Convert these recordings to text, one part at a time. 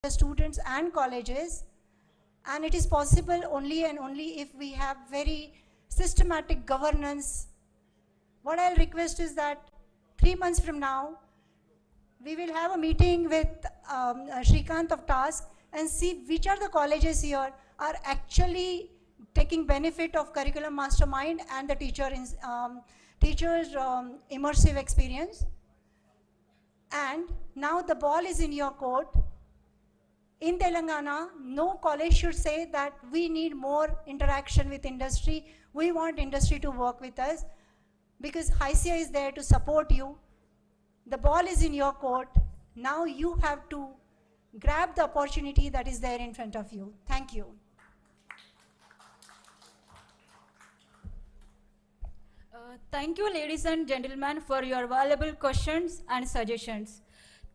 students and colleges, and it is possible only and only if we have very systematic governance. What I'll request is that 3 months from now, we will have a meeting with Shrikant of Task and see which are the colleges here are actually taking benefit of curriculum mastermind and the teacher's immersive experience. And now the ball is in your court. In Telangana, no college should say that we need more interaction with industry. We want industry to work with us because HICIA is there to support you. The ball is in your court. Now you have to grab the opportunity that is there in front of you. Thank you. Thank you, ladies and gentlemen, for your valuable questions and suggestions.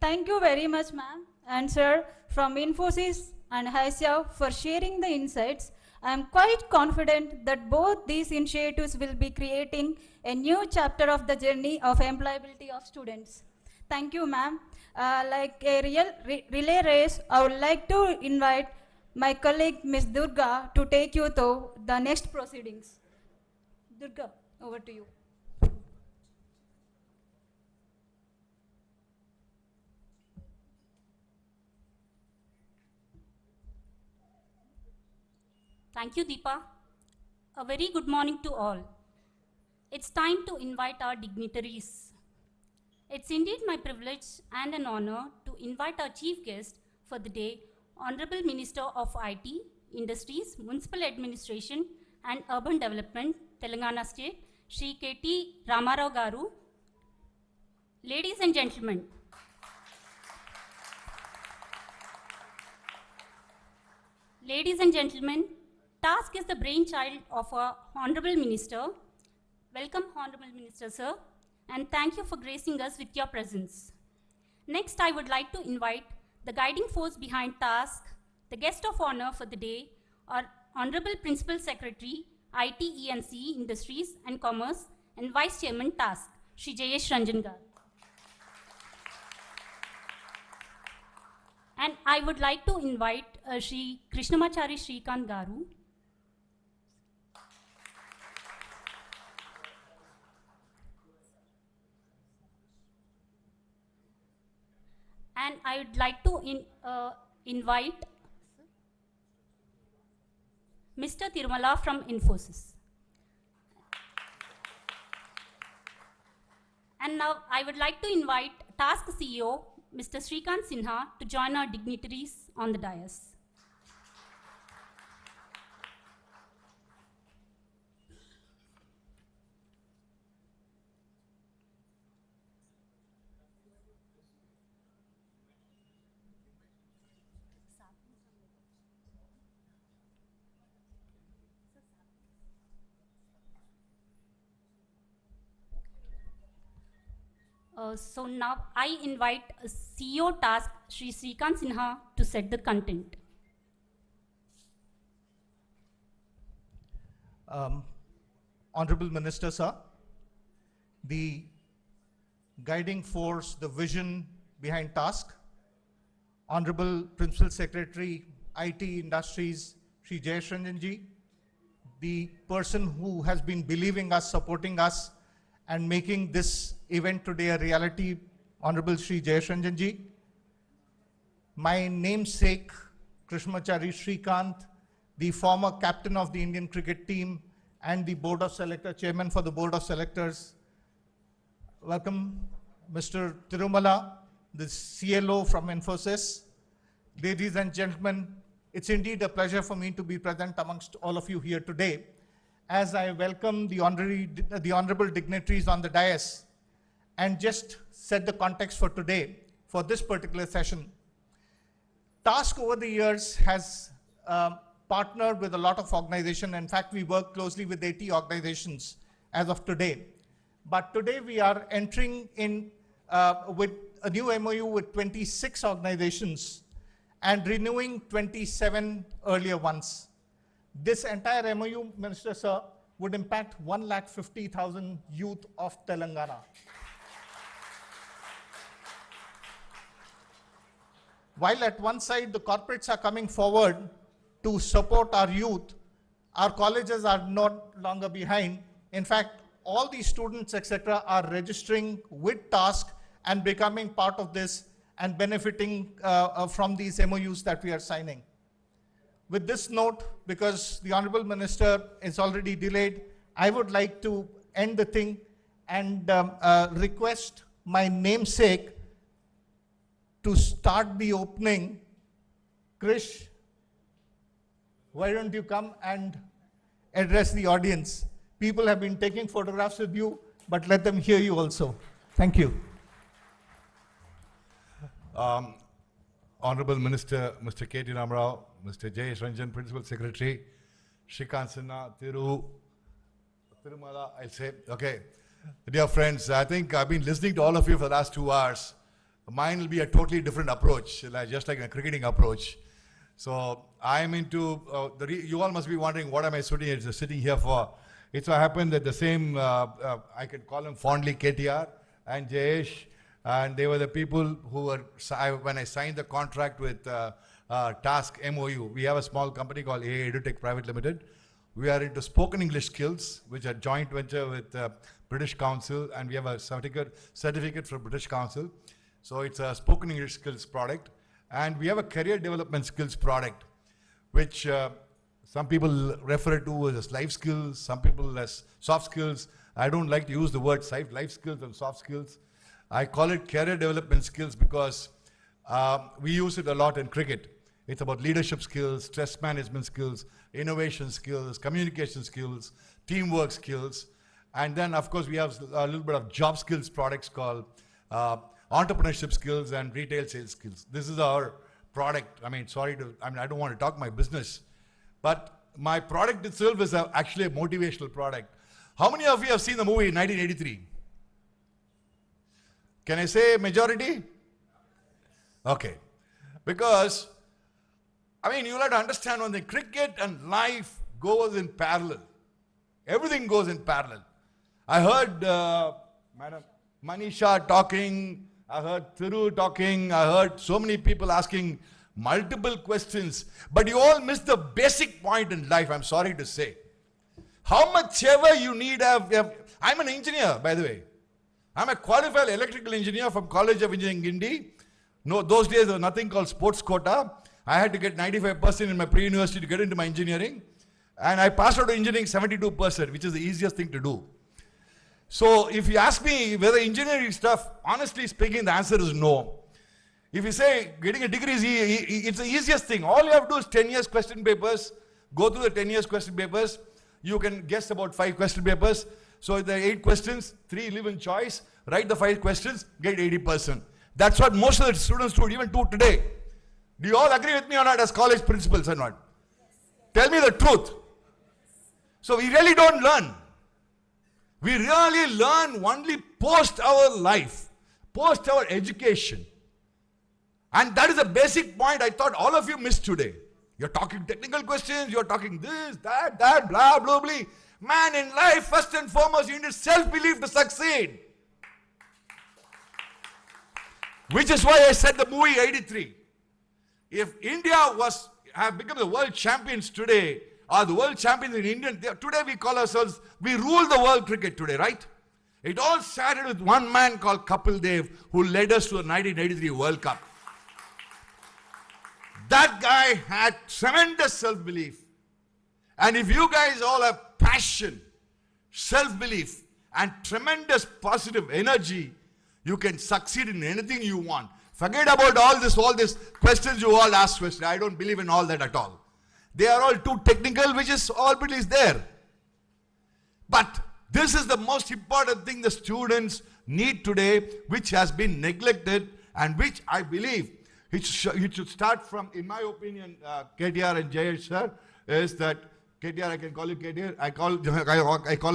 Thank you very much, ma'am and sir, from Infosys and HICIA for sharing the insights. I am quite confident that both these initiatives will be creating a new chapter of the journey of employability of students. Thank you, ma'am. Like a real relay race, I would like to invite my colleague, Ms. Durga, to take you through the next proceedings. Durga, over to you. Thank you, Deepa. A very good morning to all. It's time to invite our dignitaries. It's indeed my privilege and an honor to invite our chief guest for the day, Honorable Minister of IT, Industries, Municipal Administration and Urban Development, Telangana State, Shri KT Ramarao Garu. Ladies and gentlemen, TASK is the brainchild of our Honorable Minister. Welcome, Honorable Minister, sir, and thank you for gracing us with your presence. Next, I would like to invite the guiding force behind TASK, the guest of honor for the day, our Honorable Principal Secretary, IT, ENC, Industries and Commerce, and Vice Chairman, TASK, Shri Jayesh Ranjan Garu. And I would like to invite Shri Krishnamachari Shrikant Garu. And I would like to invite Mr. Tirumala from Infosys. And now I would like to invite TASK CEO, Mr. Shrikant Sinha, to join our dignitaries on the dais. So now I invite CEO TASK, Shri Shrikant Sinha, to set the content. Honorable Minister, sir, the guiding force, the vision behind TASK, Honorable Principal Secretary, IT Industries, Shri Jayesh Ranjan ji, the person who has been believing us, supporting us, and making this event today a reality, Honorable Shri Jayesh Ranjan ji. My namesake, Krishnamachari Shrikant, the former captain of the Indian cricket team and the Board of Selectors, Chairman for the Board of Selectors. Welcome, Mr. Tirumala, the CLO from Infosys. Ladies and gentlemen, it's indeed a pleasure for me to be present amongst all of you here today. As I welcome the honorable dignitaries on the dais and just set the context for today, for this particular session. TASK over the years has partnered with a lot of organizations. In fact, we work closely with 80 organizations as of today. But today we are entering in with a new MoU with 26 organizations and renewing 27 earlier ones. This entire MoU, Minister Sir, would impact 150,000 youth of Telangana. while at one side the corporates are coming forward to support our youth, our colleges are not longer behind. In fact, all the students, etc., are registering with TASK and becoming part of this and benefiting from these MOUs that we are signing. With this note, because the Honorable Minister is already delayed, I would like to end the thing and request my namesake to start the opening. Krish, why don't you come and address the audience? People have been taking photographs with you, but let them hear you also. Thank you. Honorable Minister, Mr. K.T. Ramarao, Mr. Jayesh Ranjan, Principal Secretary, Shrikant Sinha, Tirumala, I'll say. Okay. Dear friends, I think I've been listening to all of you for the last 2 hours. Mine will be a totally different approach, just like a cricketing approach. So I'm into, you all must be wondering what am I sitting here for. It so happened that the same, I can call him fondly KTR and Jayesh, and they were the people who were, when I signed the contract with TASK MoU, we have a small company called AA EduTech Private Limited. We are into spoken English skills, which are joint venture with British Council, and we have a certificate from British Council. So it's a spoken English skills product. And we have a career development skills product, which some people refer to as life skills, some people as soft skills. I don't like to use the word life skills and soft skills. I call it career development skills because we use it a lot in cricket. It's about leadership skills, stress management skills, innovation skills, communication skills, teamwork skills. And then, of course, we have a little bit of job skills products called entrepreneurship skills and retail sales skills. This is our product. I don't want to talk my business, but my product itself is actually a motivational product. How many of you have seen the movie 1983? Can I say majority? Okay. Because, you have to understand when the cricket and life goes in parallel. Everything goes in parallel. I heard Madam Manisha talking, I heard Thiru talking, I heard so many people asking multiple questions, but you all missed the basic point in life, I'm sorry to say. How much ever you need, I'm an engineer, by the way. I'm a qualified electrical engineer from College of Engineering, Guindy. No, those days there was nothing called sports quota. I had to get 95% in my pre-university to get into my engineering. And I passed out of engineering 72%, which is the easiest thing to do. So if you ask me whether engineering stuff, honestly speaking, the answer is no. If you say getting a degree is it's the easiest thing. All you have to do is 10 years question papers, go through the 10 years question papers. You can guess about 5 question papers. So the 8 questions, 3 live in choice, write the 5 questions, get 80%. That's what most of the students do, even do today. Do you all agree with me or not as college principals or not? Tell me the truth. So we really don't learn. We really learn only post our life, post our education. And that is a basic point I thought all of you missed today. You're talking technical questions, you're talking this, that, blah, blah, blah. Man, in life, first and foremost, you need self-belief to succeed. Which is why I said the movie 83. If India have become the world champions today, or the world champions in India, today we call ourselves, we rule the world cricket today, right? It all started with one man called Kapil Dev, who led us to the 1983 World Cup. That guy had tremendous self-belief. And if you guys all have passion, self-belief, and tremendous positive energy, you can succeed in anything you want. Forget about all this questions you all ask. I don't believe in all that at all. They are all too technical, which is always there. But this is the most important thing the students need today, which has been neglected and which I believe it should start from, in my opinion, KTR and Jayesh sir, is that KTR, I can call you KTR, I call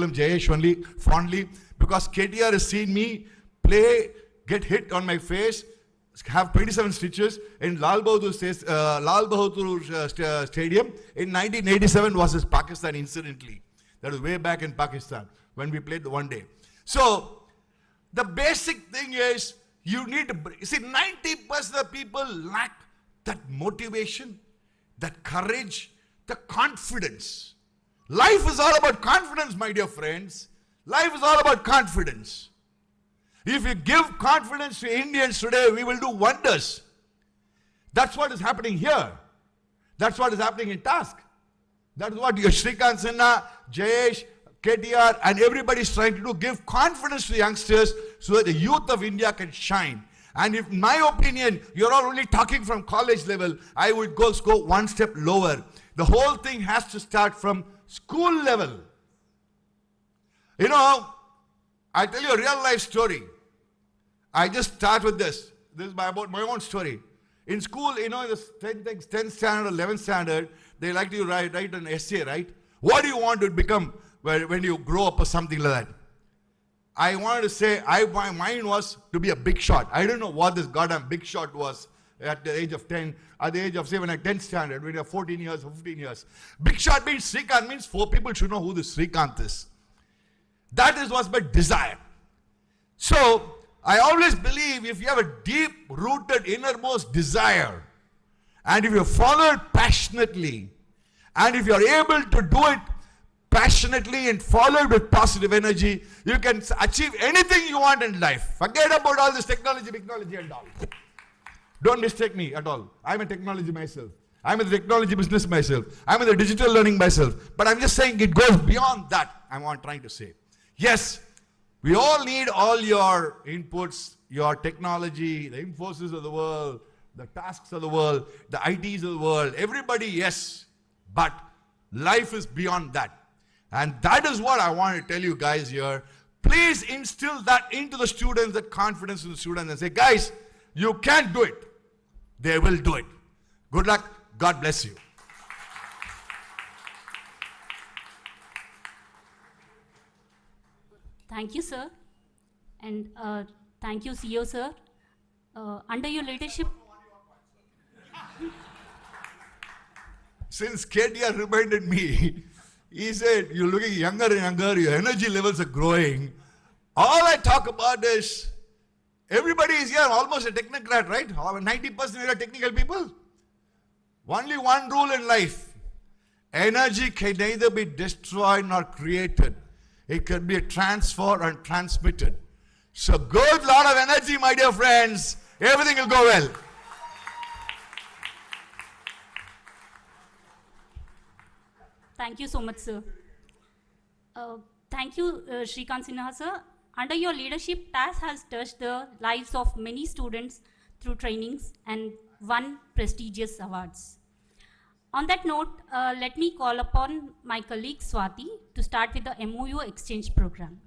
him Jayesh only, fondly, because KTR has seen me play, get hit on my face, have 27 stitches in Lal Bahadur Stadium. In 1987 was his Pakistan, incidentally. That was way back in Pakistan when we played the one day. So the basic thing is you need to, see, 90% of people lack that motivation, that courage, the confidence. Life is all about confidence, my dear friends. Life is all about confidence. If you give confidence to Indians today, we will do wonders. That's what is happening here. That's what is happening in Task. That's what your Shrikant Sinha, Jayesh, KTR, and everybody is trying to do. Give confidence to the youngsters so that the youth of India can shine. And if, in my opinion, you're all only talking from college level, I would go one step lower. The whole thing has to start from school level. You know, I tell you a real life story. I just start with this. This is about my own story. In school, you know, in the 10th standard, 11th standard, they like to write an essay, right? What do you want to become when you grow up or something like that? I wanted to say, my mind was to be a big shot. I don't know what this goddamn big shot was at the age of 10, at the age of, say, when I'm 10th standard, when you're 14 years or 15 years. Big shot means Shrikant, means 4 people should know who this Shrikant is. That was my desire. So, I always believe if you have a deep-rooted innermost desire, and if you follow it passionately, and if you're able to do it passionately and follow it with positive energy, you can achieve anything you want in life. Forget about all this technology and all. Don't mistake me at all. I'm a technology myself. I'm in the technology business myself. I'm in the digital learning myself. But I'm just saying it goes beyond that. I'm not trying to say. Yes, we all need all your inputs, your technology, the Infosys of the world, the tasks of the world, the ITs of the world. Everybody, yes. But life is beyond that. And that is what I want to tell you guys here. Please instill that into the students, that confidence in the students, and say, guys, you can do it. They will do it. Good luck. God bless you. Thank you, sir. And thank you, CEO, sir. Under your leadership, Since KTR reminded me, he said, you're looking younger and younger, your energy levels are growing. All I talk about is, everybody is here almost a technocrat, right? 90% are technical people. Only one rule in life. Energy can neither be destroyed nor created. It can be transferred and transmitted. So good lot of energy, my dear friends. Everything will go well. thank you so much, sir. Thank you, Shrikant Sinha, sir. Under your leadership, TAS has touched the lives of many students through trainings and won prestigious awards. On that note, let me call upon my colleague Swati to start with the MoU exchange program.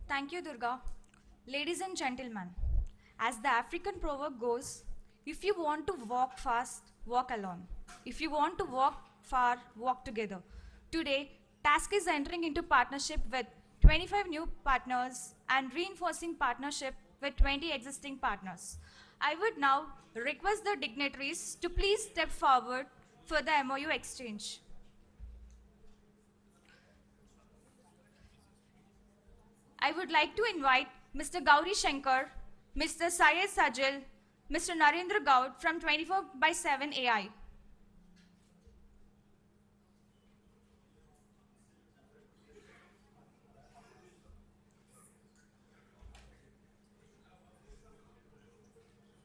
Thank you, Durga. Ladies and gentlemen, as the African proverb goes, if you want to walk fast, walk alone. If you want to walk far, walk together. Today, TASK is entering into partnership with 25 new partners and reinforcing partnership with 20 existing partners. I would now request the dignitaries to please step forward for the MoU exchange. I would like to invite Mr. Gauri Shankar, Mr. Syed Sajil, Mr. Narendra Gaud from 24/7 AI.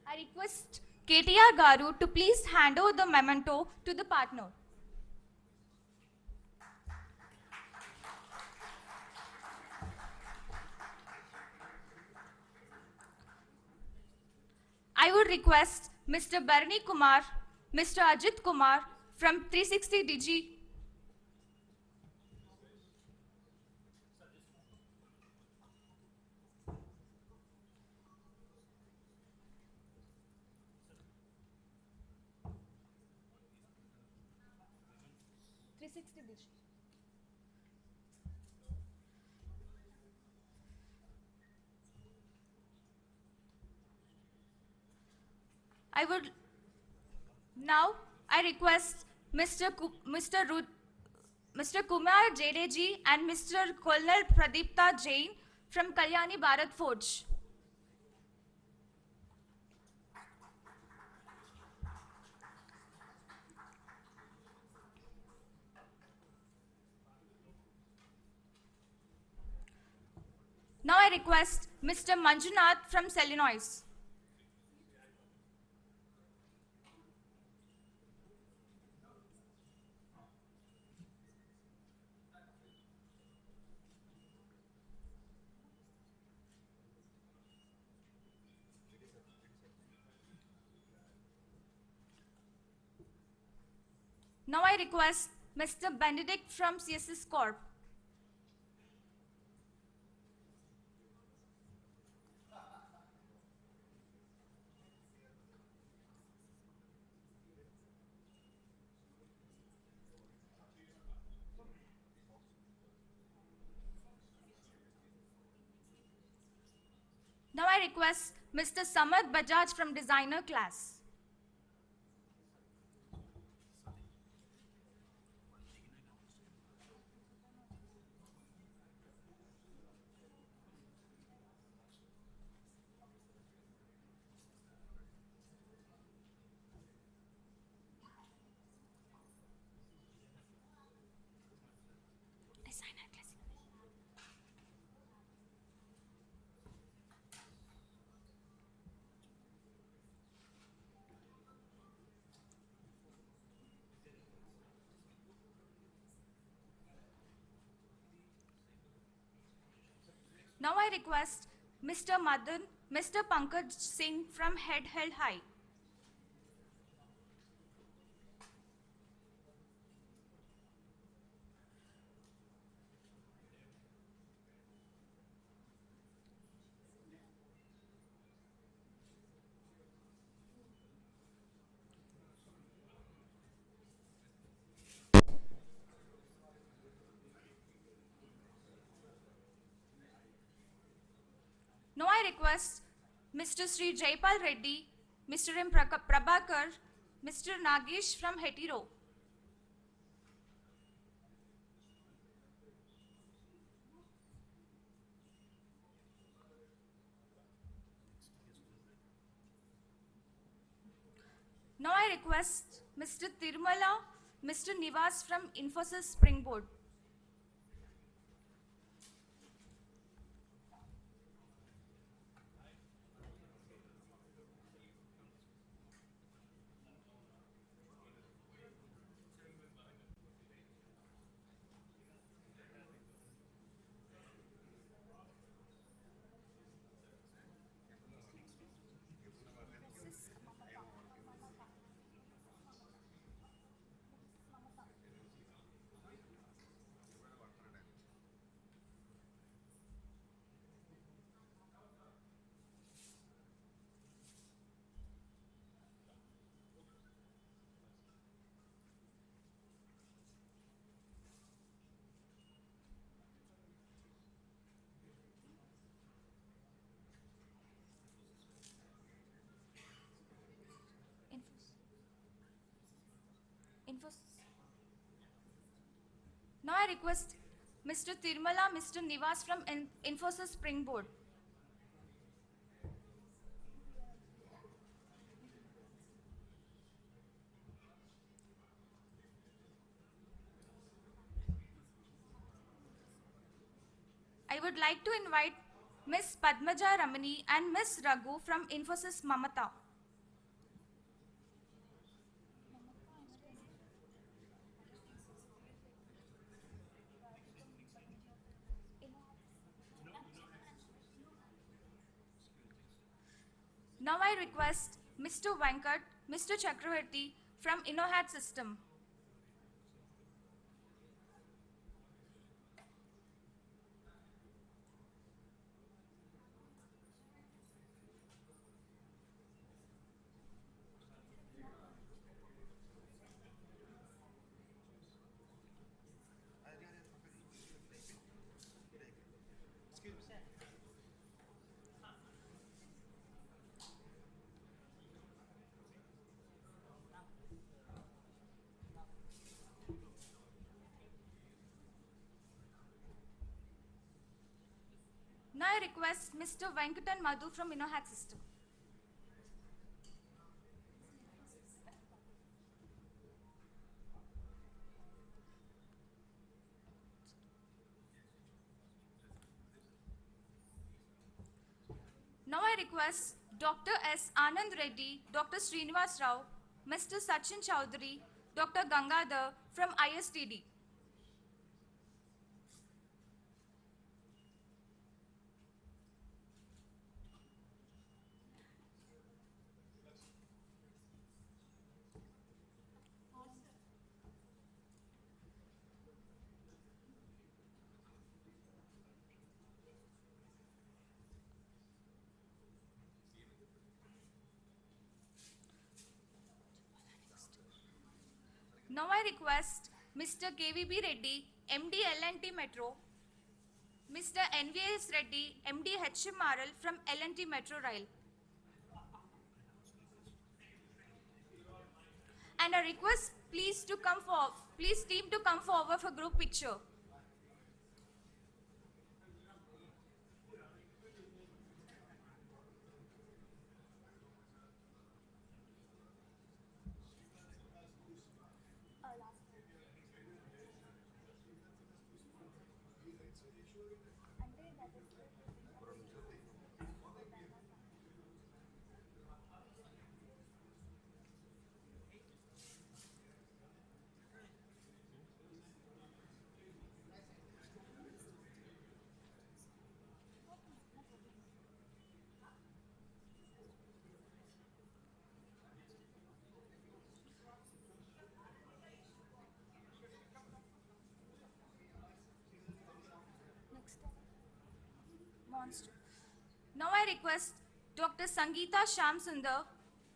I request KTR Garu to please hand over the memento to the partner. I would request Mr. Barni Kumar, Mr. Ajit Kumar from 360 DG. I request Mr. Kumar Jadeji and Mr. Colonel Pradipta Jain from Kalyani Bharat Forge. Now I request Mr. Manjunath from Selenois. Now I request Mr. Benedict from CSS Corp. Now I request Mr. Samad Bajaj from Designer Class. Designer Class. Now I request Mr. Madan, Mr. Pankaj Singh from Head Held High. Now I request Mr. Sri Jaipal Reddy, Mr. M. Prabhakar, Mr. Nagesh from Hetero. Now I request Mr. Tirumala, Mr. Nivas from Infosys Springboard. Infosys. Now I request Mr. Tirumala, Mr. Nivas from Infosys Springboard. I would like to invite Ms. Padmaja Ramani and Ms. Raghu from Infosys Mamata. Now I request Mr. Venkat, Mr. Chakravarti from InnoHat System. Now I request Mr. Venkat and Madhu from InnoHat System. I request Dr. S. Anand Reddy, Dr. Srinivas Rao, Mr. Sachin Chowdhury, Dr. Gangadhar from ISTD. Now I request Mr. KVB Reddy, MD L&T Metro, Mr. NVS Reddy, MD HMRL from L&T Metro Rail. And I request please team to come forward for group picture. Monster. Now I request Dr. Sangeeta Shamsundar,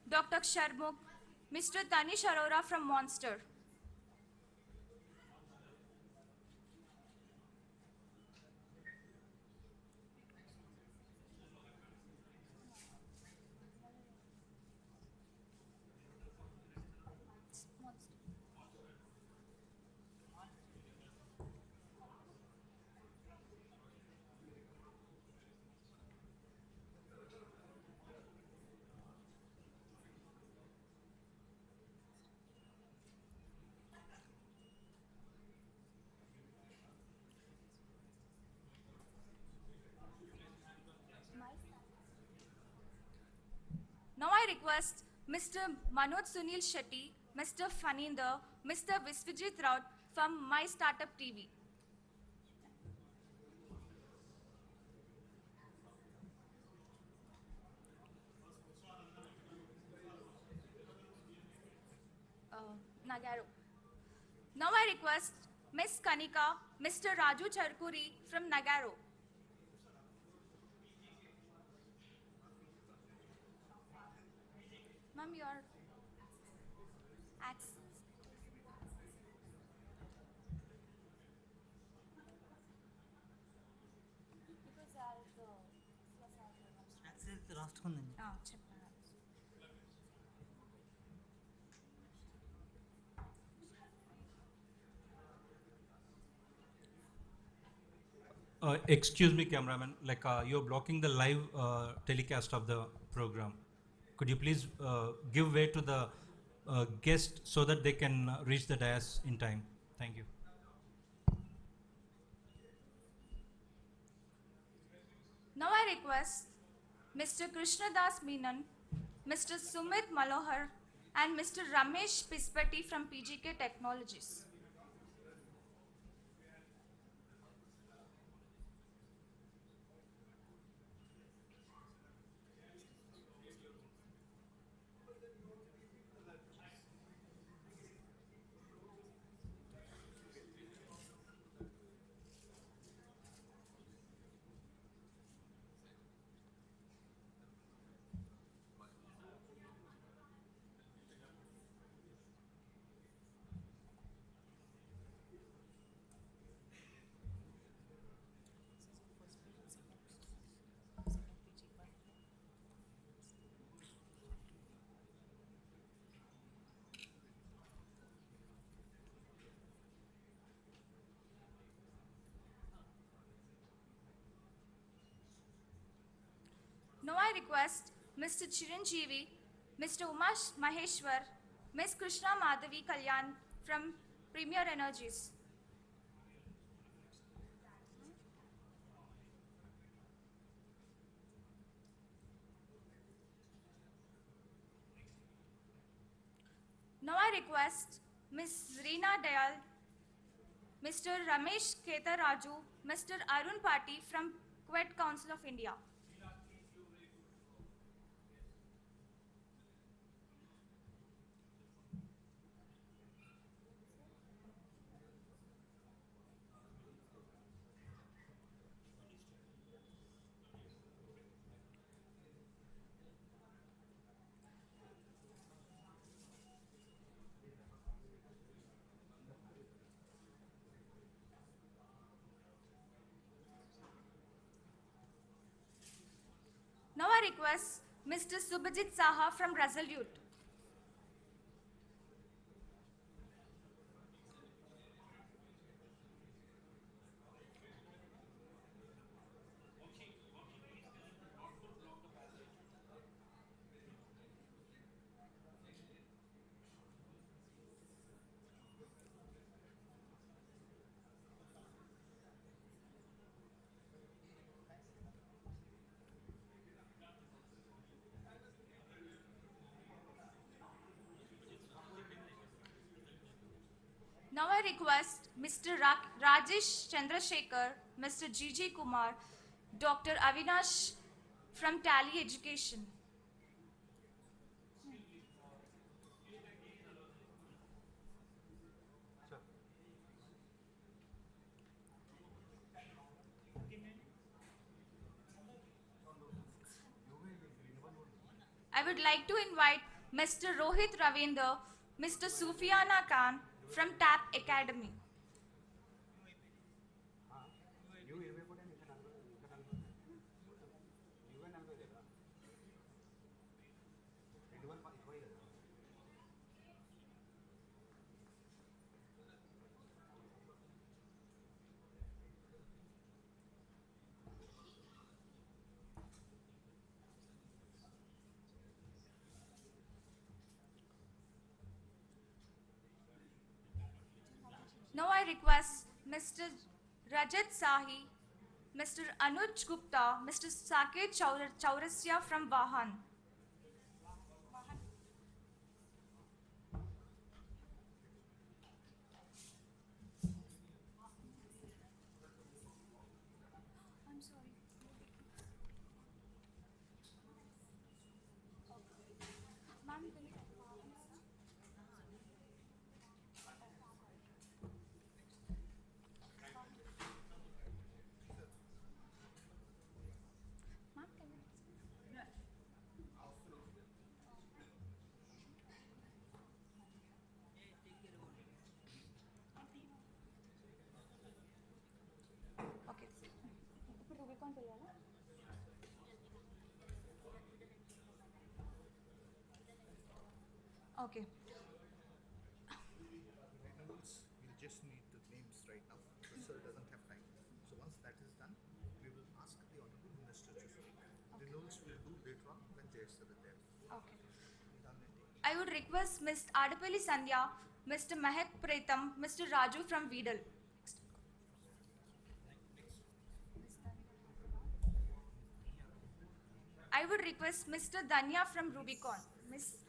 Dr. Sharmukh, Mr. Tanish Arora from Monster. Now I request Mr. Manoj Sunil Shetty, Mr. Faninder, Mr. Visvajit Raut from My Startup TV. Nagaro. Now I request Miss Kanika, Mr. Raju Charkuri from Nagaro. Ma'am, your access. రాసుకుందండి చెప్పండి. Excuse me, cameraman. You're blocking the live telecast of the program. Could you please give way to the guest so that they can reach the dais in time? Thank you. Now I request Mr. Krishnadas Menon, Mr. Sumit Malohar, and Mr. Ramesh Pispati from PGK Technologies. Now I request Mr. Chiranjeevi, Mr. Umash Maheshwar, Ms. Krishna Madhavi Kalyan from Premier Energies. I request Ms. Reena Dayal, Mr. Ramesh Ketaraju, Mr. Arun Pati from Kuwait Council of India. Now I request Mr. Subhajit Saha from Resolute. Now I request Mr. Rajesh Chandrasekhar, Mr. G.G. Kumar, Dr. Avinash from Tally Education. I would like to invite Mr. Rohit Ravindra, Mr. Sufiana Khan from TAP Academy. Now I request Mr. Rajat Sahi, Mr. Anuj Gupta, Mr. Saket Chaurasya from Vahan. I'm sorry. Ma'am, okay. Okay. Reynolds, we'll just need the names right now. The sir doesn't have time. So once that is done, we will ask the Honorable Minister to speak. Reynolds will do later on when Jay sir is there. Okay. I would request Ms. Adapalli Sandhya, Mr. Mehak Pretam, Mr. Raju from Weedle. I would request Mr. Danya from Rubicon. Miss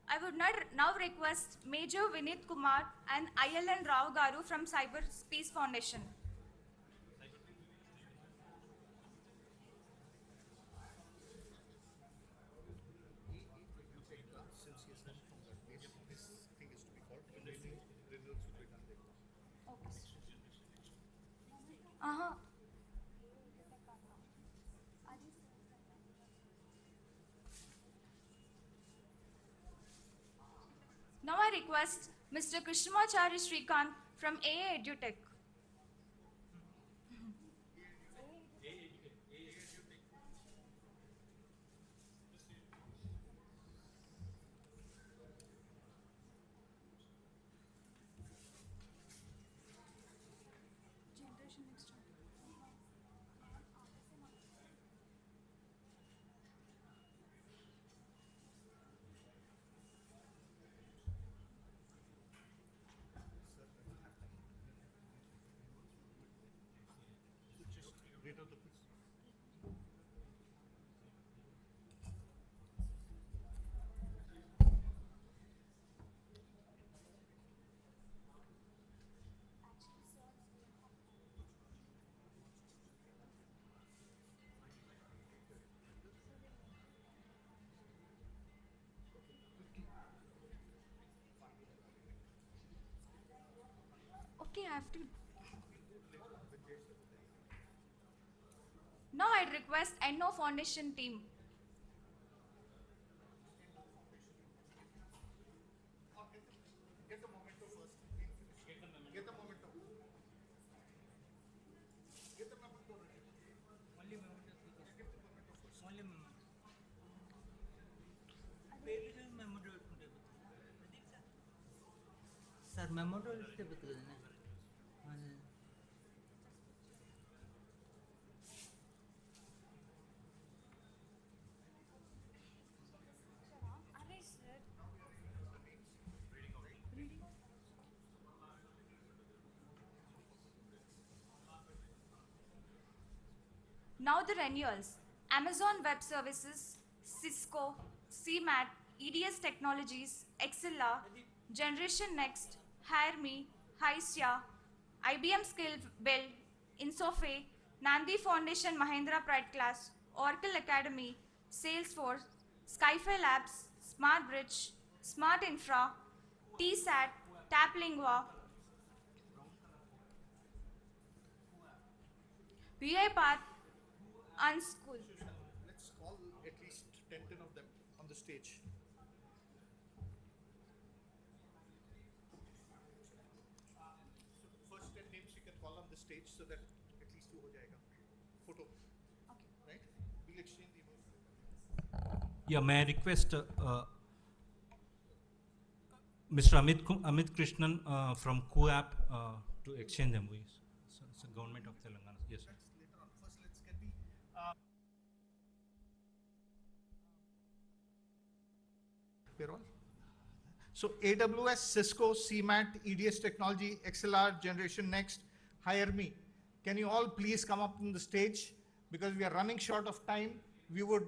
I would now request Major Vinit Kumar and ILN Rao Garu from Cyber Space Foundation. Since he has come from that place, this thing is to be called. Reynolds will be done later. Uh-huh. Now I request Mr. Krishnamacharya Srikant from AA EduTech. have to. Now I'd request NO Foundation team. Sir, memento is the Now the renewals. Amazon Web Services, Cisco, CMAT, EDS Technologies, Excella, Generation Next, Hire Me, Hysia, IBM Skill Build, Insofe, Nandi Foundation Mahindra Pride Class, Oracle Academy, Salesforce, Skyfi Labs, Smart Bridge, Smart Infra, TSAT, Taplingua, UiPath, Unschool. Let's call at least 10 of them on the stage. So first 10 names you can call on the stage so that at least two ho jayega. Photo. Okay. Right? We'll exchange the email. Yeah, may I request Mr. Amit Krishnan from QApp to exchange them, please. It's the government of Telangana. Yes, sir. Later on. First, let's get the. We're all. So AWS, Cisco, CMAT, EDS Technology, XLR, Generation Next, Hire Me. Can you all please come up on the stage? Because we are running short of time. We would,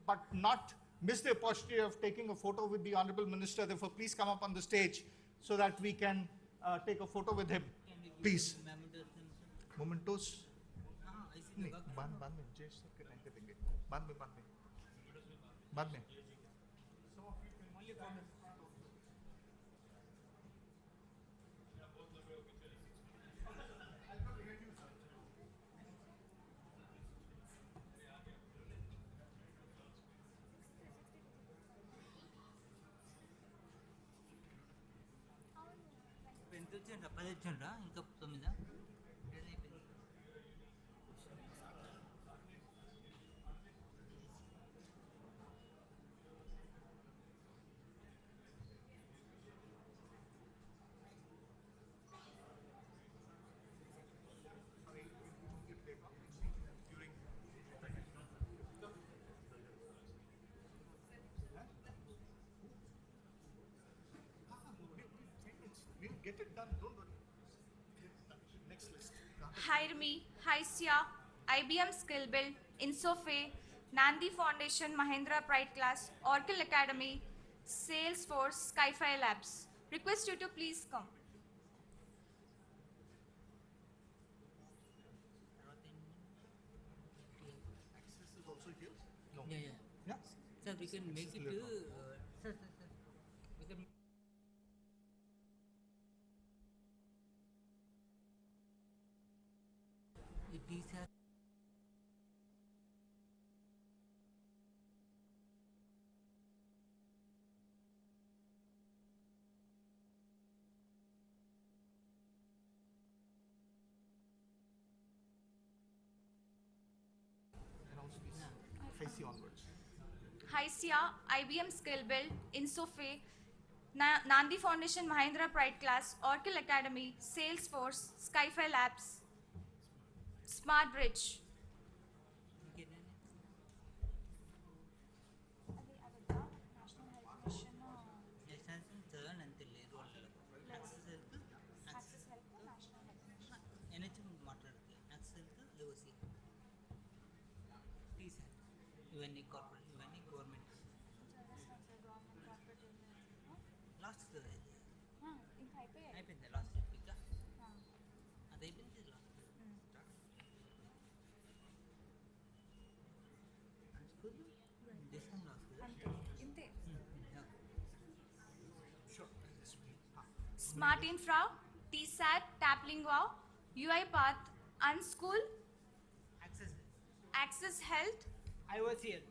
but not miss the opportunity of taking a photo with the Honorable Minister. Therefore, please come up on the stage so that we can take a photo with him. Please. Mementos. नहीं, बाद में जय sir के time पे देंगे बाद में ఇంకా 9 We'll get it done, don't worry. Next list. Hire Me, Hysia, IBM Skill Build, Insofe, Nandi Foundation Mahindra Pride Class, Oracle Academy, Salesforce, Skyfi Labs. Request you to please come. Access is also here? No. Yeah. Yeah? Sir, we can make it. Sir. We can. It is Announce these. Facey onwards. Hysia, IBM Skill Build, Insofe, Nandi Foundation Mahindra Pride Class, Oracle Academy, Salesforce, Skyfi Labs, Smart Bridge. ఇవన్నీ corporate ఇవన్నీ government last అయిపోయింది last ఇంకా అది అయిపోయింది last discount last Smart Infra, TSAT, Taplingwa, UiPath, Unschool, Access Health, IOCL.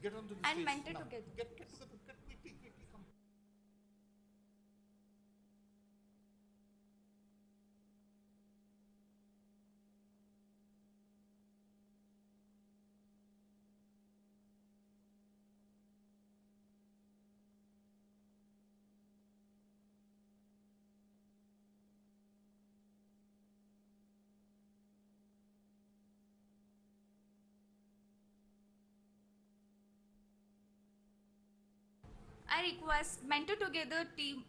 Get onto the and stage Mentor now. Together. Get together. Get quickly, come. I request Mentor Together team.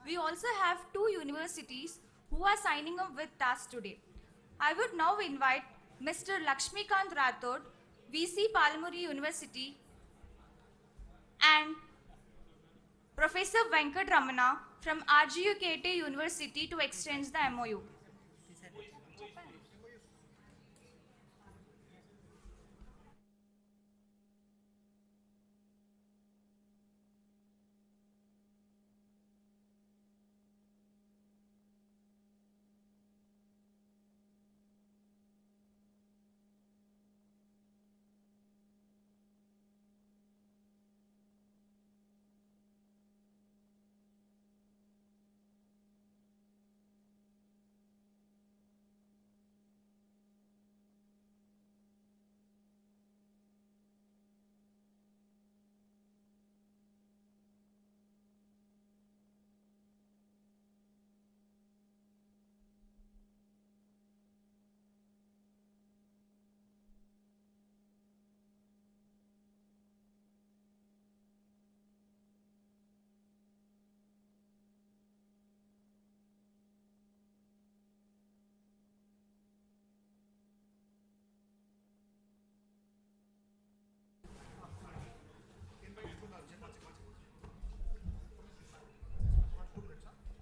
We also have two universities who are signing up with us today. I would now invite Mr. Lakshmikant Rathod, VC Palamuri University, and Professor Venkat Ramana from RGUKT University to exchange the MoU.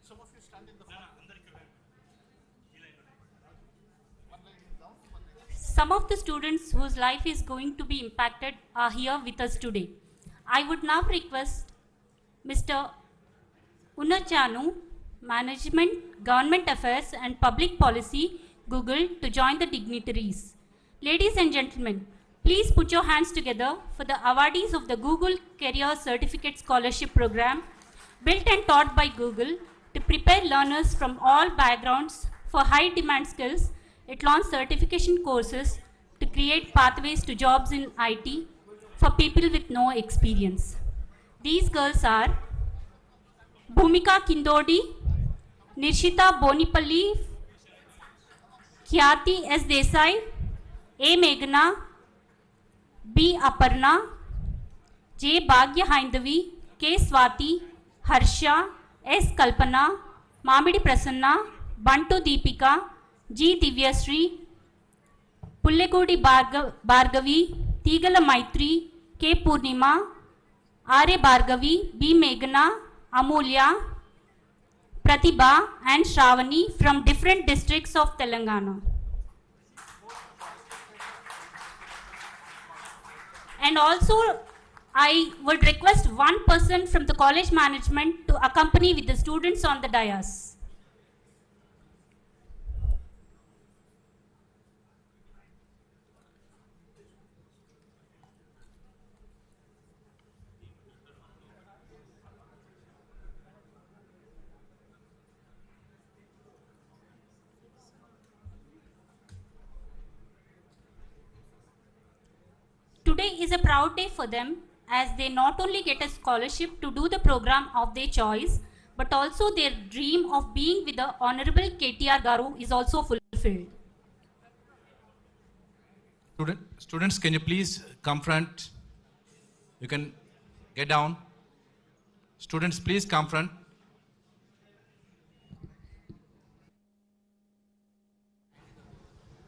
Some of you stand in the front. Some of the students whose life is going to be impacted are here with us today. I would now request Mr. Unachanu, Management, Government Affairs and Public Policy, Google, to join the dignitaries. Ladies and gentlemen, please put your hands together for the awardees of the Google Career Certificate Scholarship Program, built and taught by Google to prepare learners from all backgrounds for high demand skills. It launched certification courses to create pathways to jobs in IT for people with no experience. These girls are Bhumika Kindodi, Nirshita Bonipalli, Khyati S. Desai, A. Meghna, B. Aparna, J. Bhagya Haindavi, K. Swati, Harsha, S. Kalpana, Mamidi Prasanna, Bantu Deepika, G. Divyasri, Pullegudi Bhargavi, Tigala Maitri, K. Purnima, R.A. Bhargavi, B. Meghna, Amulya, Pratibha and Shravani from different districts of Telangana. And also, I would request one person from the college management to accompany with the students on the dais. Today is a proud day for them as they not only get a scholarship to do the program of their choice, but also their dream of being with the Honorable KTR Garu is also fulfilled. Students, can you please come front? You can get down. Students, please come front.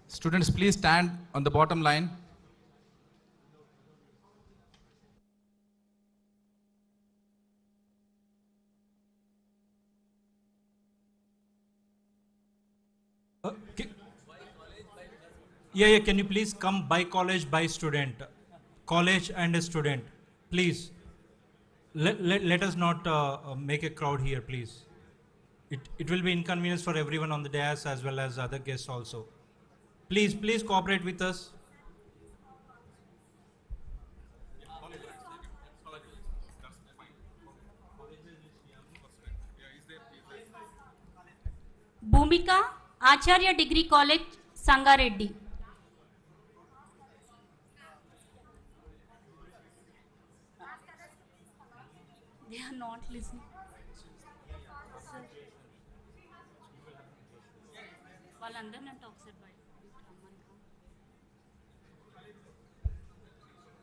Students, please stand on the bottom line. Yeah, can you please come by college, by student? College and a student. Please. Let us not make a crowd here, please. It will be inconvenience for everyone on the dais as well as other guests also. Please cooperate with us. Bhumika, Acharya Degree College, Sangareddy. They are not listening. వాళ్ళందరినీ అంటే ఒకసారి బయట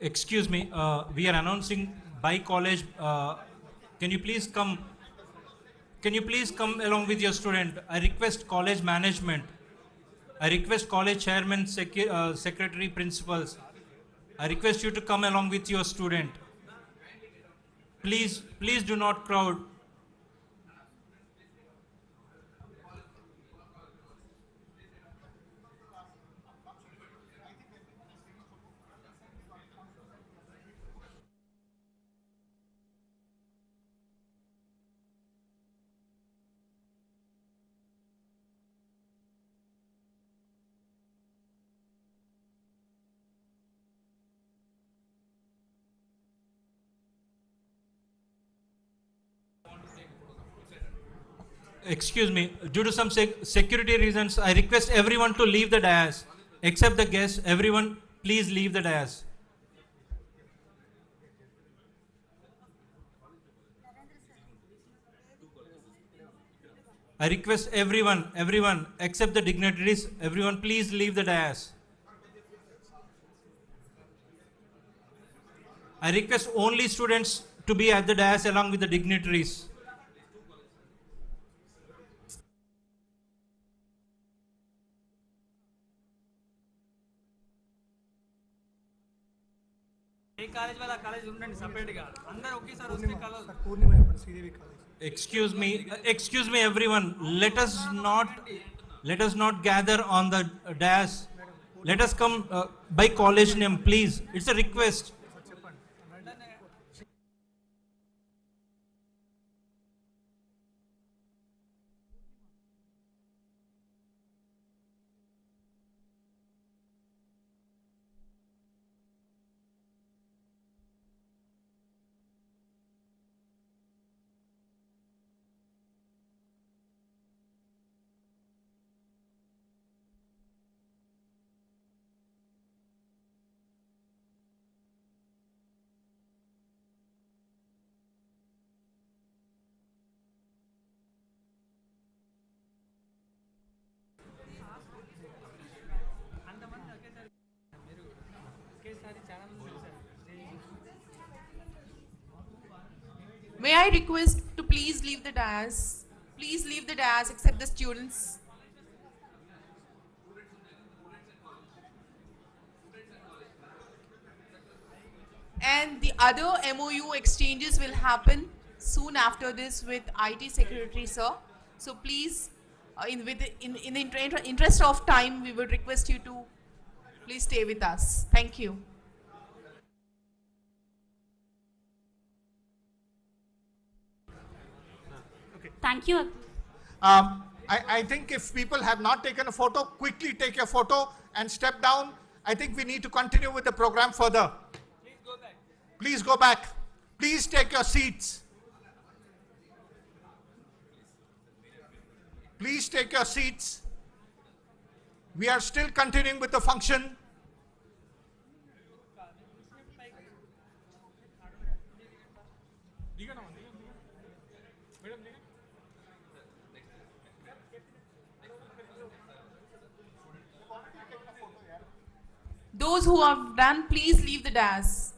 Excuse me, we are announcing by college. Can you please come? Can you please come along with your student? I request college management. I request college chairman, secretary, principals. I request you to come along with your student. Please do not crowd. Excuse me, due to some security reasons, I request everyone to leave the dais. Except the guests, everyone please leave the dais. I request everyone except the dignitaries, everyone please leave the dais. I request only students to be at the dais along with the dignitaries. Excuse me everyone, let us not gather on the dais. Let us come by college name, please. It's a request. May I request to please leave the dais? Please leave the dais except the students. And the other MoU exchanges will happen soon after this with IT Secretary, sir. So please, in the interest of time, we would request you to please stay with us. Thank you. Thank you. I think if people have not taken a photo, quickly take your photo and step down. I think we need to continue with the program further. Please go back. Please take your seats. Please take your seats. We are still continuing with the function. Those who have done, please leave the dais.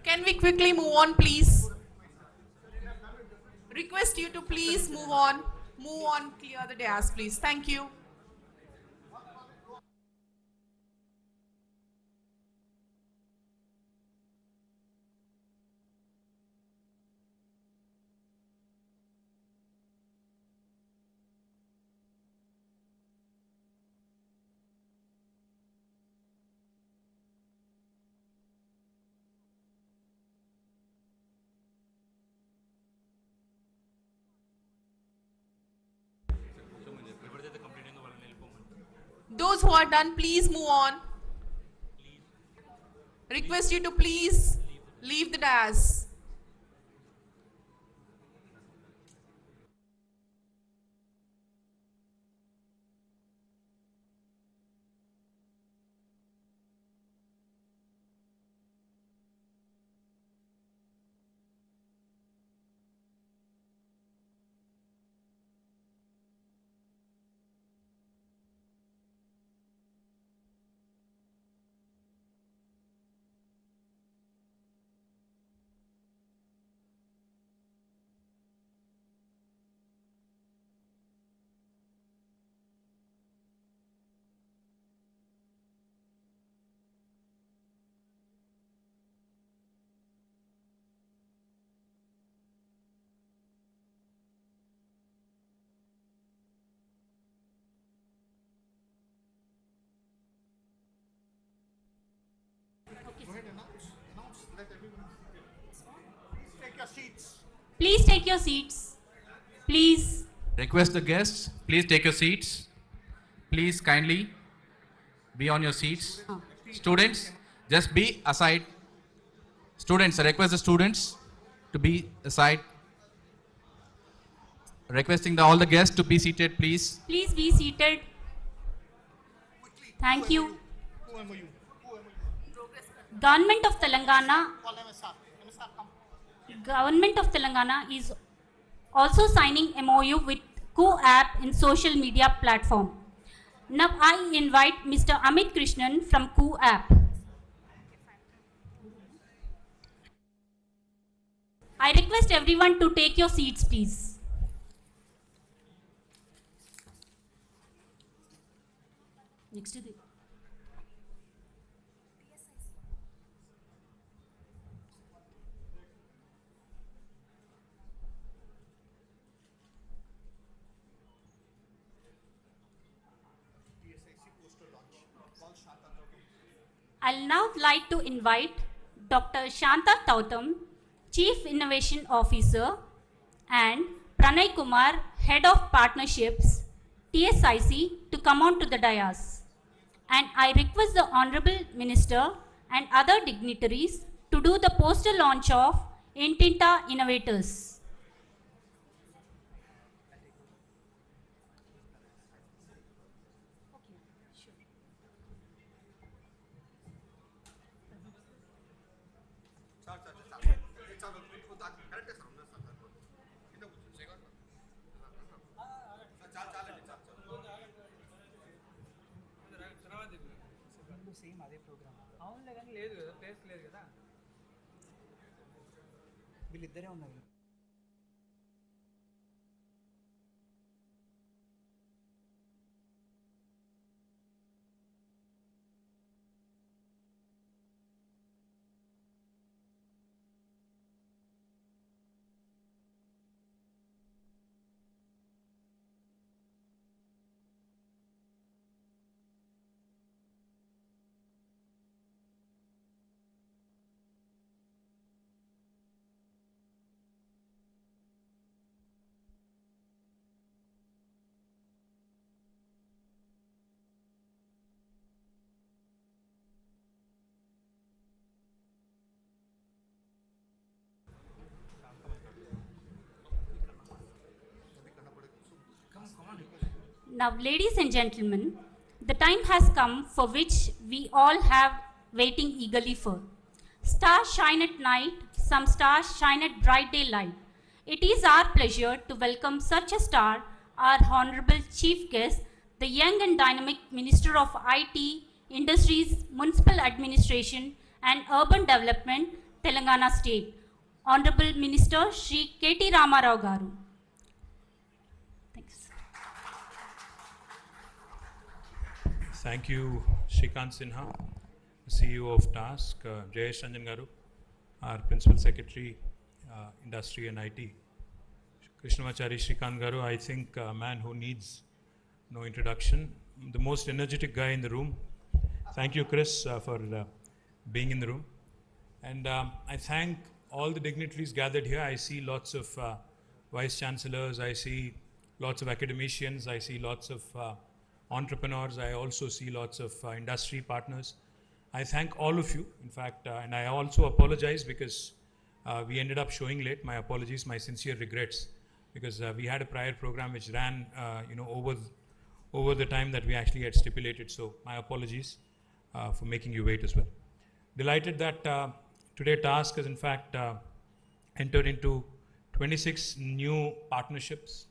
Can we quickly move on, please? Request you to please move on. Move on, clear the dais, please. Thank you. Those who are done, please move on. Request you to please leave the dais. Please take your seats. Please. Request the guests, please take your seats. Please kindly be on your seats. Students, just be aside. Students, I request the students to be aside. Requesting all the guests to be seated, please. Please be seated. Thank you. Government of Telangana. Government of Telangana is also signing MoU with App in social media platform. Now I invite Mr. Amit Krishnan from App. I request everyone to take your seats, please. Next to the I'll now like to invite Dr. Shanta Tautam, Chief Innovation Officer, and Pranay Kumar, Head of Partnerships, TSIC, to come on to the dais. And I request the Honorable Minister and other dignitaries to do the poster launch of Intinta Innovators. Same అదే programme అవునులే కానీ లేదు కదా place లేదు కదా వీళ్ళిద్దరే ఉన్నారు Now, ladies and gentlemen, the time has come for which we all have waiting eagerly for. Stars shine at night, some stars shine at bright daylight. It is our pleasure to welcome such a star, our Honorable Chief Guest, the young and dynamic Minister of IT, Industries, Municipal Administration and Urban Development, Telangana State, Honorable Minister Shri K.T. Ramarao Garu. Thank you, Shrikant Sinha, CEO of TASK, Jayesh Ranjan Garu, our Principal Secretary, Industry and IT. Krishnamachari Shrikant Garu, I think a man who needs no introduction, the most energetic guy in the room. Thank you, Chris, for being in the room. And I thank all the dignitaries gathered here. I see lots of Vice Chancellors, I see lots of academicians, I see lots of entrepreneurs, I also see lots of industry partners. I thank all of you, in fact, and I also apologize because we ended up showing late. My apologies, my sincere regrets, because we had a prior program which ran over the time that we actually had stipulated. So my apologies for making you wait as well. Delighted that today TASK has in fact entered into 26 new partnerships,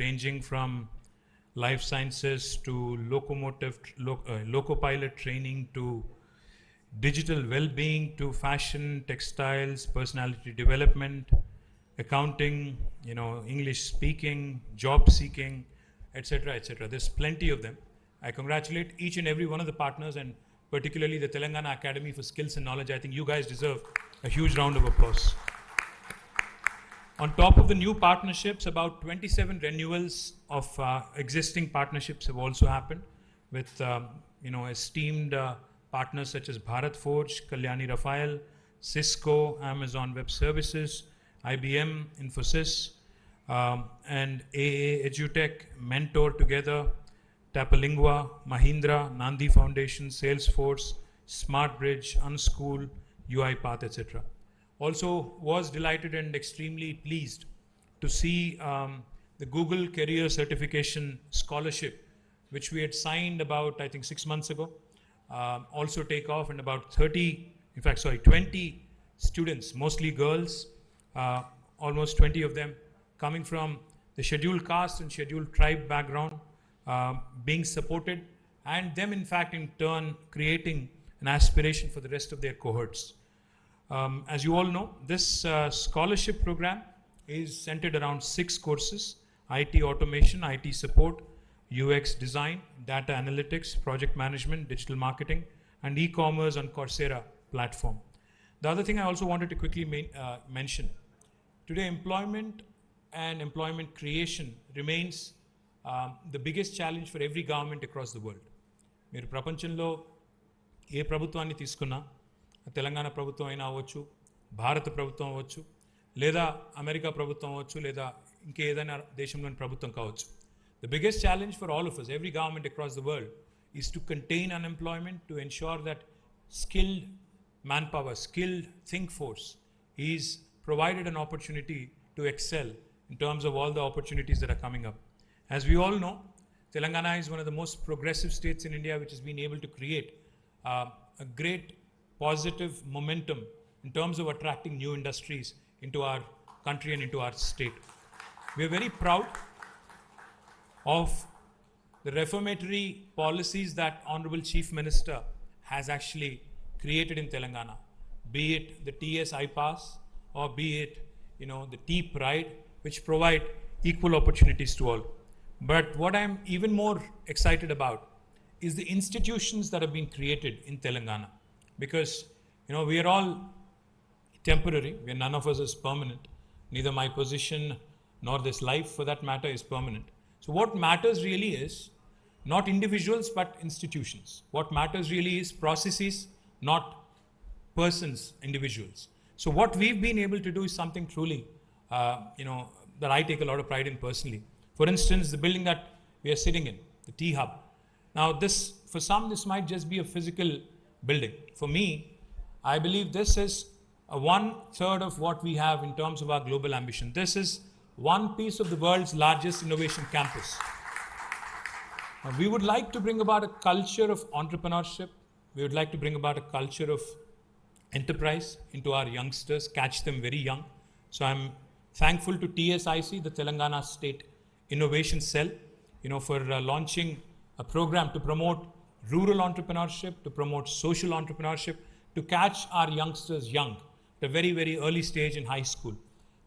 ranging from life sciences to loco-pilot training to digital well-being to fashion, textiles, personality development, accounting, English speaking, job seeking, etc., etc. There's plenty of them. I congratulate each and every one of the partners, and particularly the Telangana Academy for Skills and Knowledge. I think you guys deserve a huge round of applause. On top of the new partnerships, about 27 renewals of existing partnerships have also happened with esteemed partners such as Bharat Forge, Kalyani Rafael, Cisco, Amazon Web Services, IBM, Infosys, and AA Edutech, Mentor Together, Tapalingua, Mahindra, Nandi Foundation, Salesforce, SmartBridge, Unschool, UiPath, etc. Also was delighted and extremely pleased to see the Google Career Certification Scholarship, which we had signed about, I think, 6 months ago, also take off, and about 20 students, mostly girls, almost 20 of them coming from the scheduled caste and scheduled tribe background, being supported, and them in fact in turn creating an aspiration for the rest of their cohorts. As you all know, this scholarship program is centered around 6 courses: IT automation, IT support, UX design, data analytics, project management, digital marketing, and e-commerce on Coursera platform. The other thing I also wanted to quickly mention, today employment and employment creation remains the biggest challenge for every government across the world. మీరు ప్రపంచంలో ఏ ప్రభుత్వాన్ని తీసుకున్నా, తెలంగాణ ప్రభుత్వం అయినా అవ్వచ్చు, భారత ప్రభుత్వం అవ్వచ్చు, లేదా అమెరికా ప్రభుత్వం అవ్వచ్చు, లేదా ఇంకేదైనా దేశంలోని ప్రభుత్వం కావచ్చు. The biggest challenge for all of us, every government across the world, is to contain unemployment, to ensure that skilled manpower, skilled think force is provided an opportunity to excel in terms of all the opportunities that are coming up. As we all know, Telangana is one of the most progressive states in India, which has been able to create a great positive momentum in terms of attracting new industries into our country and into our state. We are very proud of the reformatory policies that Honorable Chief Minister has actually created in Telangana, be it the TS iPass or be it, the T Pride, which provide equal opportunities to all. But what I'm even more excited about is the institutions that have been created in Telangana, because we are all temporary. None of us is permanent. Neither my position nor this life, for that matter, is permanent. So what matters really is not individuals but institutions. What matters really is processes, not persons, individuals. So what we've been able to do is something truly, that I take a lot of pride in personally. For instance, the building that we are sitting in, the T Hub. Now for some, this might just be a physical building. For me, I believe this is a 1/3 of what we have in terms of our global ambition. This is one piece of the world's largest innovation campus. We would like to bring about a culture of entrepreneurship. We would like to bring about a culture of enterprise into our youngsters, catch them very young. So I'm thankful to TSIC, the Telangana State Innovation Cell, for launching a program to promote rural entrepreneurship, to promote social entrepreneurship, to catch our youngsters young at a very, very early stage in high school.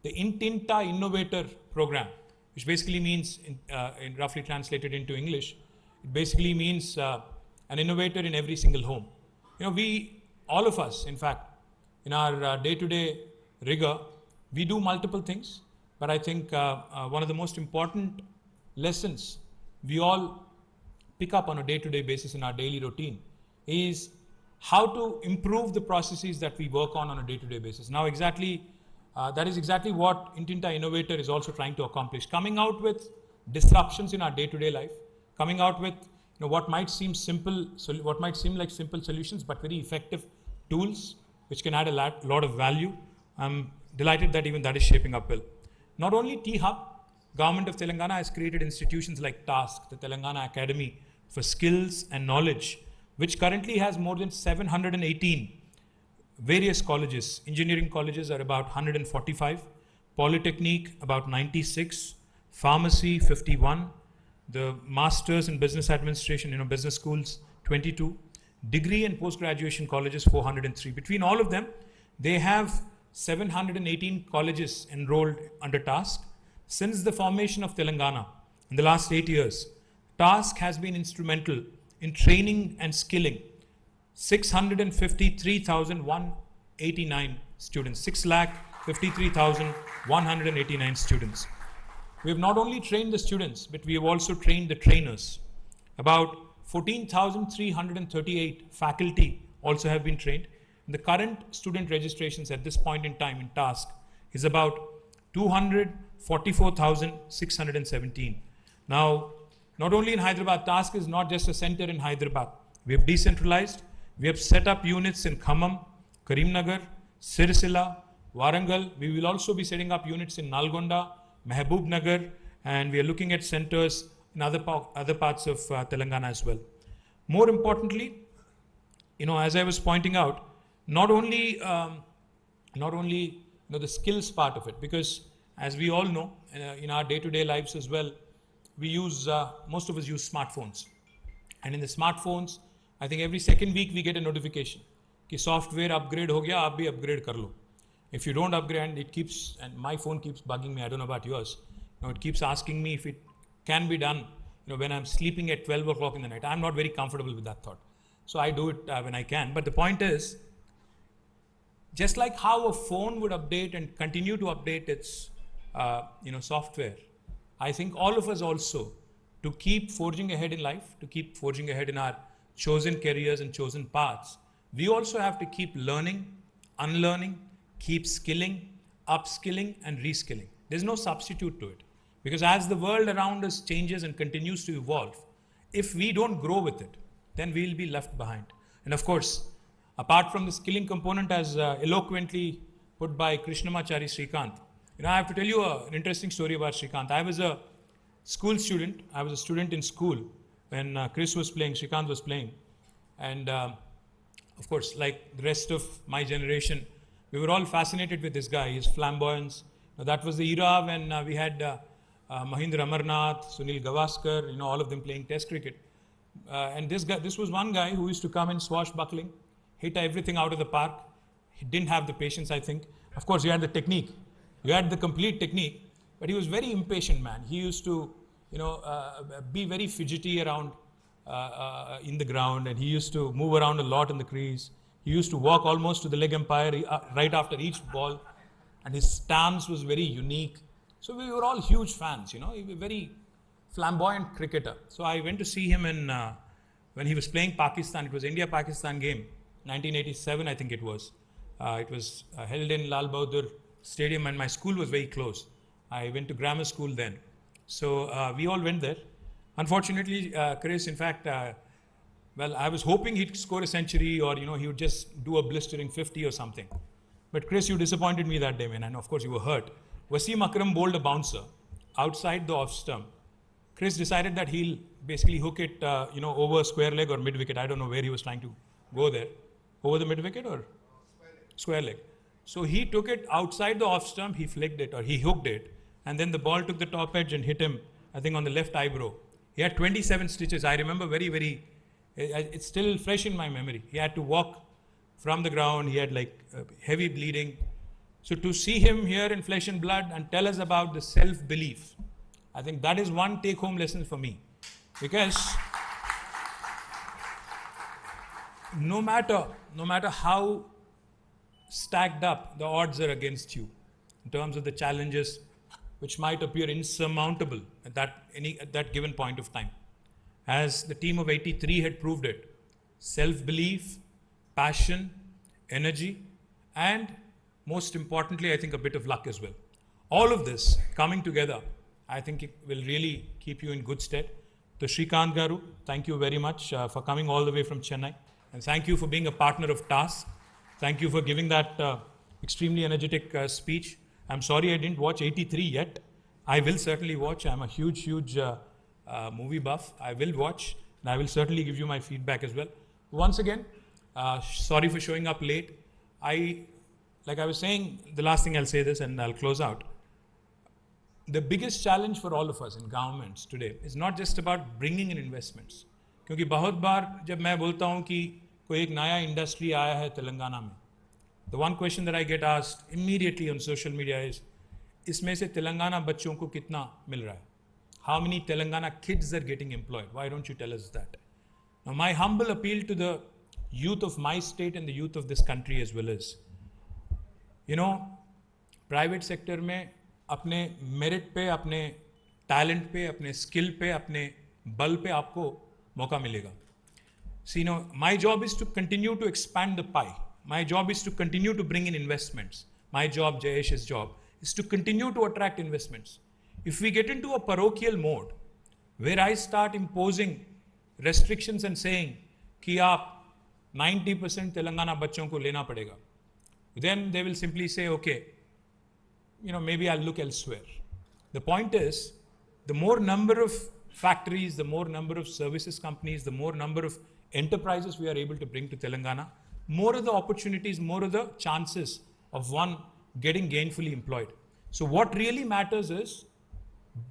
The Intinta Innovator program, which basically means, roughly translated into English, it basically means an innovator in every single home. All of us, in fact, in our day-to-day rigor, we do multiple things, but I think one of the most important lessons we all pick up on a day-to-day basis in our daily routine is how to improve the processes that we work on a day-to-day basis. Now, that is exactly what Intinta Innovator is also trying to accomplish. Coming out with disruptions in our day-to-day life, coming out with what might seem like simple solutions, but very effective tools which can add a lot of value. I'm delighted that even that is shaping up well. Not only T-Hub, Government of Telangana has created institutions like TASK, the Telangana Academy for Skills and Knowledge, which currently has more than 718 various colleges. Engineering colleges are about 145, Polytechnic about 96, Pharmacy 51, the Masters in Business Administration, business schools 22, degree and post-graduation colleges 403. Between all of them, they have 718 colleges enrolled under TASK. Since the formation of Telangana in the last 8 years, TASK has been instrumental in training and skilling 653,189 students, 6,53,189 students. We have not only trained the students, but we have also trained the trainers. About 14,338 faculty also have been trained. And the current student registrations at this point in time in TASK is about 244,617. Now, not only in Hyderabad, TASK is not just a center in Hyderabad. We have decentralized. We have set up units in Khammam, Karimnagar, Sirisila, Warangal. We will also be setting up units in Nalgonda, Mehboob Nagar, and we are looking at centers in other parts of Telangana as well. More importantly, as I was pointing out, not only the skills part of it, because as we all know, in our day-to-day lives as well, we use, most of us use smartphones. And in the smartphones, I think every second week we get a notification कि software upgrade हो गया, आप भी upgrade कर लो. If you don't upgrade, it keeps, and my phone keeps bugging me, I don't know about yours, it keeps asking me if it can be done, when I'm sleeping at 12 o'clock in the night. I'm not very comfortable with that thought. So I do it when I can. But the point is, just like how a phone would update and continue to update its software, I think all of us also, to keep forging ahead in life, to keep forging ahead in our chosen careers and chosen paths, we also have to keep learning, unlearning, keep skilling, upskilling and reskilling. There's no substitute to it. Because as the world around us changes and continues to evolve, if we don't grow with it, then we'll be left behind. And of course, apart from the skilling component as eloquently put by Krishnamachari Srikant, I have to tell you an interesting story about Srikant. I was a school student. I was a student in school when Chris was playing, Srikant was playing. And of course, like the rest of my generation, we were all fascinated with this guy, his flamboyance. That was the era when we had Mahindra Amarnath, Sunil Gavaskar, all of them playing test cricket. And this was one guy who used to come in swashbuckling, hit everything out of the park. He didn't have the patience, I think. Of course, he had the technique. You had the complete technique, but he was very impatient man. He used to, be very fidgety around in the ground, and he used to move around a lot in the crease. He used to walk almost to the leg umpire right after each ball, and his stance was very unique. So we were all huge fans, he was a very flamboyant cricketer. So I went to see him when he was playing Pakistan. It was India-Pakistan game, 1987 I think it was. It was held in Lal Bahadur Stadium, and my school was very close. I went to grammar school then. So we all went there. Unfortunately, Chris, in fact, I was hoping he'd score a century or, he would just do a blistering 50 or something. But Chris, you disappointed me that day, man, and of course you were hurt. Wasim Akram bowled a bouncer outside the off stump. Chris decided that he'll basically hook it, over square leg or mid wicket. I don't know where he was trying to go there. Over the mid wicket or square leg. So he took it outside the off stump, he flicked it or he hooked it, and then the ball took the top edge and hit him, I think, on the left eyebrow. He had 27 stitches. I remember very, it's still fresh in my memory. He had to walk from the ground. He had heavy bleeding. So to see him here in flesh and blood and tell us about the self-belief, I think that is one take-home lesson for me. Because no matter how stacked up the odds are against you in terms of the challenges which might appear insurmountable at that given point of time, as the team of 83 had proved it, self-belief, passion, energy, and most importantly, I think a bit of luck as well. All of this coming together, I think it will really keep you in good stead. So Srikant Garu, thank you very much for coming all the way from Chennai. And thank you for being a partner of TASK. Thank you for giving that extremely energetic speech. I'm sorry I didn't watch 83 yet. I will certainly watch. I'm a huge movie buff. I will watch, and I will certainly give you my feedback as well. Once again, sorry for showing up late. Like I was saying, the last thing I'll say this and I'll close out. The biggest challenge for all of us in governments today is not just about bringing in investments. क्योंकि बहुत बार जब मैं बोलता हूँ कि कोई एक नया इंडस्ट्री आया है तेलंगाना में, the one question that I get asked immediately on social media is, इसमें से तेलंगाना बच्चों को कितना मिल रहा है? How many Telangana kids are getting employed? Why don't you tell us that? Now, my humble appeal to the youth of my state and the youth of this country as well is, private sector में अपने merit पे, अपने talent पे, अपने skill पे, अपने बल पे आपको मौका मिलेगा. See, my job is to continue to expand the pie. My job is to continue to bring in investments. My job, Jayesh's job, is to continue to attract investments. If we get into a parochial mode, where I start imposing restrictions and saying कि आप 90% तेलंगाना बच्चों को लेना पड़ेगा, then they will simply say, okay, maybe I'll look elsewhere. The point is, the more number of factories, the more number of services companies, the more number of enterprises we are able to bring to Telangana, more of the opportunities, more of the chances of one getting gainfully employed. So what really matters is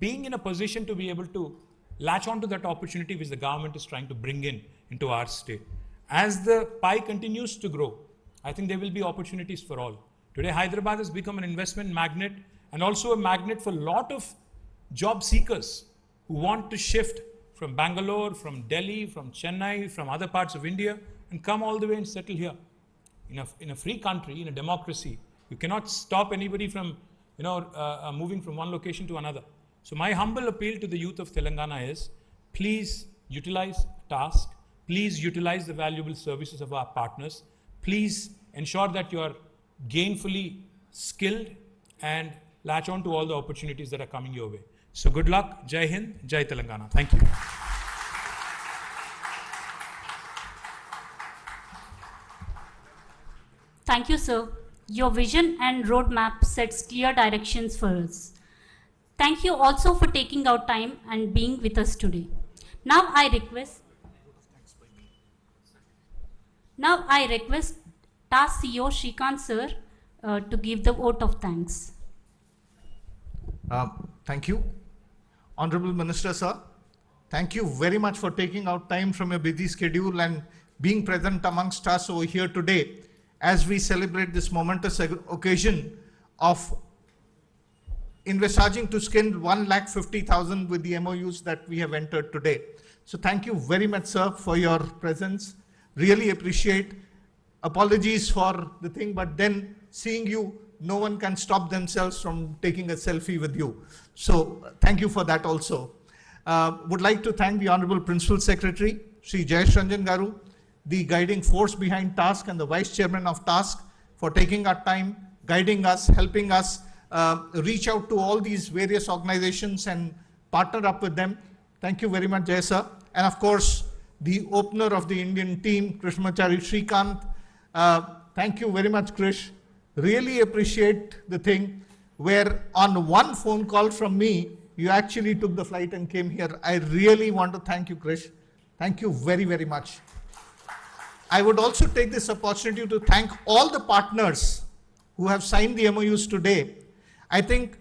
being in a position to be able to latch onto that opportunity which the government is trying to bring into our state. As the pie continues to grow, I think there will be opportunities for all. Today, Hyderabad has become an investment magnet and also a magnet for a lot of job seekers who want to shift from Bangalore, from Delhi, from Chennai, from other parts of India and come all the way and settle here. In a free country, in a democracy, you cannot stop anybody from moving from one location to another. So my humble appeal to the youth of Telangana is, please utilize task, please utilize the valuable services of our partners, please ensure that you are gainfully skilled and latch on to all the opportunities that are coming your way. So good luck, Jai Hind, Jai Telangana. Thank you. Thank you, sir. Your vision and roadmap sets clear directions for us. Thank you also for taking out time and being with us today. Now I request TASK CEO Shrikant sir to give the vote of thanks. Thank you. Honorable Minister sir, thank you very much for taking out time from your busy schedule and being present amongst us over here today as we celebrate this momentous occasion of envisaging to skill 150,000 with the MOUs that we have entered today. So thank you very much, sir, for your presence. Really appreciate. Apologies for the thing, but then seeing you, no one can stop themselves from taking a selfie with you. So thank you for that also. Would like to thank the Honorable Principal Secretary, Sri Jayesh Ranjan Garu, the guiding force behind TASK and the Vice Chairman of TASK for taking our time, guiding us, helping us reach out to all these various organizations and partner up with them. Thank you very much, Jay sir. And of course, the opener of the Indian team, Krishnamachari Shrikant. Thank you very much, Krish. Really appreciate the thing where on one phone call from me, you actually took the flight and came here. I really want to thank you, Krish. Thank you very, very much. I would also take this opportunity to thank all the partners who have signed the MOUs today. I think,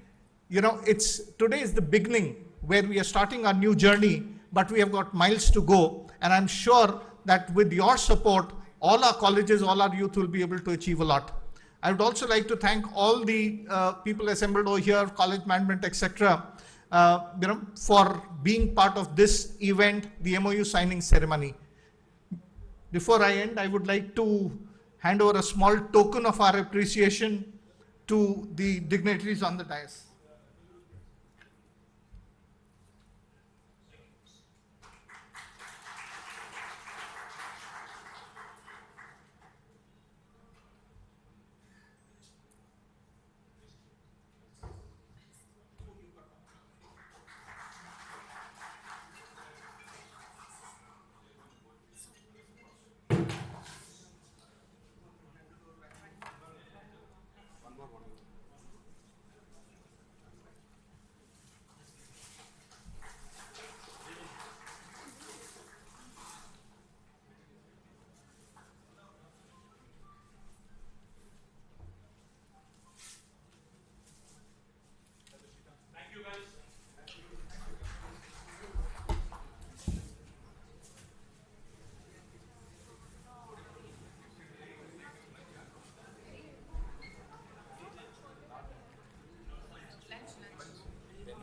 today is the beginning where we are starting our new journey, but we have got miles to go. And I'm sure that with your support, all our colleges, all our youth will be able to achieve a lot. I would also like to thank all the people assembled over here, college management, etc., for being part of this event, the MOU signing ceremony. Before I end, I would like to hand over a small token of our appreciation to the dignitaries on the dais.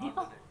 Deepa.